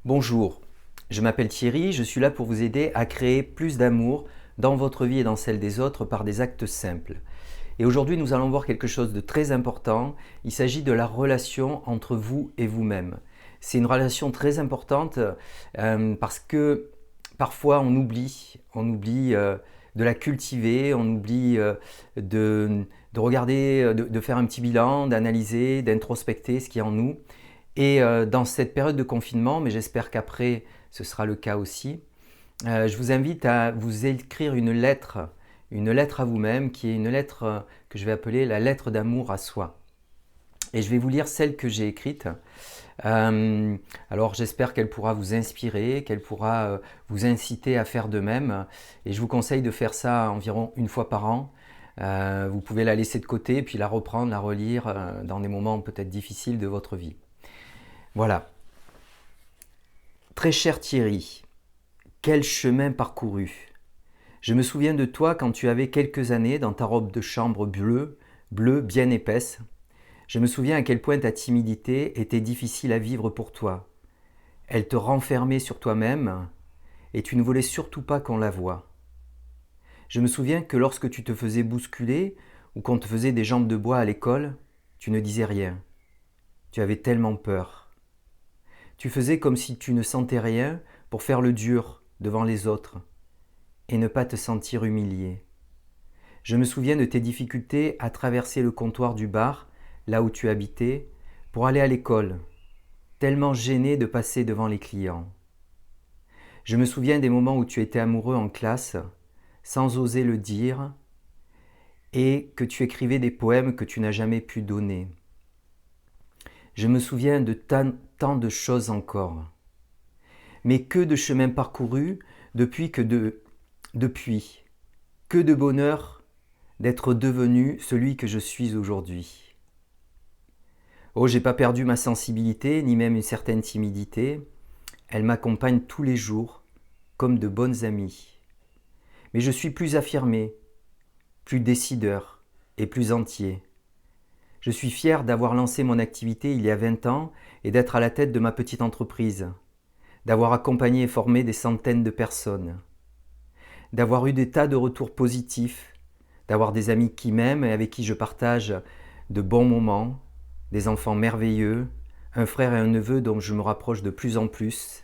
Bonjour, je m'appelle Thierry, je suis là pour vous aider à créer plus d'amour dans votre vie et dans celle des autres par des actes simples. Et aujourd'hui, nous allons voir quelque chose de très important. Il s'agit de la relation entre vous et vous-même. C'est une relation très importante parce que parfois on oublie de la cultiver, on oublie de regarder, de faire un petit bilan, d'analyser, d'introspecter ce qui est en nous. Et dans cette période de confinement, mais j'espère qu'après ce sera le cas aussi, je vous invite à vous écrire une lettre à vous-même, qui est une lettre que je vais appeler la lettre d'amour à soi. Et je vais vous lire celle que j'ai écrite. Alors j'espère qu'elle pourra vous inspirer, qu'elle pourra vous inciter à faire de même. Et je vous conseille de faire ça environ une fois par an. Vous pouvez la laisser de côté, puis la reprendre, la relire dans des moments peut-être difficiles de votre vie. Voilà. Très cher Thierry, quel chemin parcouru! Je me souviens de toi quand tu avais quelques années dans ta robe de chambre bleue bien épaisse. Je me souviens à quel point ta timidité était difficile à vivre pour toi. Elle te renfermait sur toi-même et tu ne voulais surtout pas qu'on la voie. Je me souviens que lorsque tu te faisais bousculer ou qu'on te faisait des jambes de bois à l'école, tu ne disais rien. Tu avais tellement peur. Tu faisais comme si tu ne sentais rien pour faire le dur devant les autres et ne pas te sentir humilié. Je me souviens de tes difficultés à traverser le comptoir du bar, là où tu habitais, pour aller à l'école, tellement gêné de passer devant les clients. Je me souviens des moments où tu étais amoureux en classe, sans oser le dire, et que tu écrivais des poèmes que tu n'as jamais pu donner. Je me souviens de tant de choses encore. Mais que de chemin parcouru depuis, que de bonheur d'être devenu celui que je suis aujourd'hui. Oh, j'ai pas perdu ma sensibilité, ni même une certaine timidité. Elle m'accompagne tous les jours, comme de bonnes amies. Mais je suis plus affirmé, plus décideur et plus entier. Je suis fier d'avoir lancé mon activité il y a 20 ans et d'être à la tête de ma petite entreprise, d'avoir accompagné et formé des centaines de personnes, d'avoir eu des tas de retours positifs, d'avoir des amis qui m'aiment et avec qui je partage de bons moments, des enfants merveilleux, un frère et un neveu dont je me rapproche de plus en plus,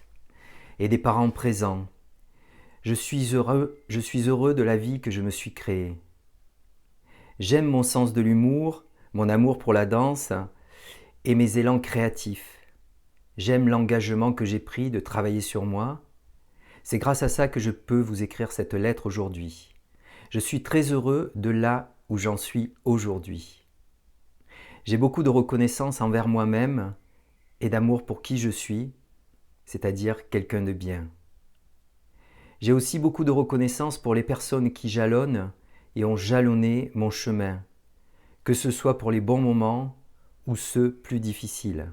et des parents présents. Je suis heureux de la vie que je me suis créée. J'aime mon sens de l'humour, mon amour pour la danse et mes élans créatifs. J'aime l'engagement que j'ai pris de travailler sur moi. C'est grâce à ça que je peux vous écrire cette lettre aujourd'hui. Je suis très heureux de là où j'en suis aujourd'hui. J'ai beaucoup de reconnaissance envers moi-même et d'amour pour qui je suis, c'est-à-dire quelqu'un de bien. J'ai aussi beaucoup de reconnaissance pour les personnes qui jalonnent et ont jalonné mon chemin, que ce soit pour les bons moments ou ceux plus difficiles.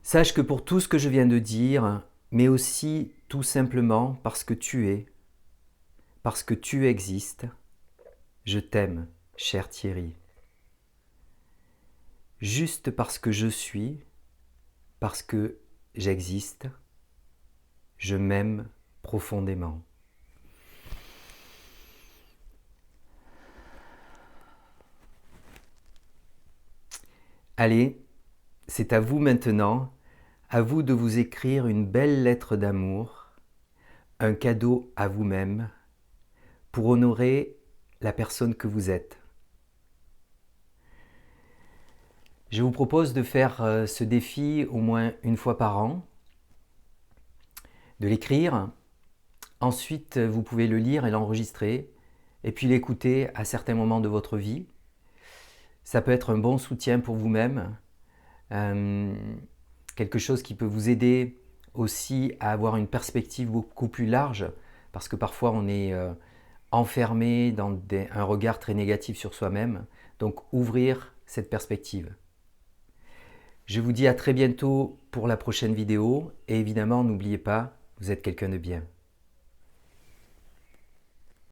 Sache que pour tout ce que je viens de dire, mais aussi tout simplement parce que tu es, parce que tu existes, je t'aime, cher Thierry. Juste parce que je suis, parce que j'existe, je m'aime profondément. Allez, c'est à vous maintenant, à vous de vous écrire une belle lettre d'amour, un cadeau à vous-même, pour honorer la personne que vous êtes. Je vous propose de faire ce défi au moins une fois par an, de l'écrire. Ensuite, vous pouvez le lire et l'enregistrer, et puis l'écouter à certains moments de votre vie. Ça peut être un bon soutien pour vous-même, quelque chose qui peut vous aider aussi à avoir une perspective beaucoup plus large, parce que parfois on est enfermé dans un regard très négatif sur soi-même. Donc ouvrir cette perspective. Je vous dis à très bientôt pour la prochaine vidéo et évidemment n'oubliez pas, vous êtes quelqu'un de bien.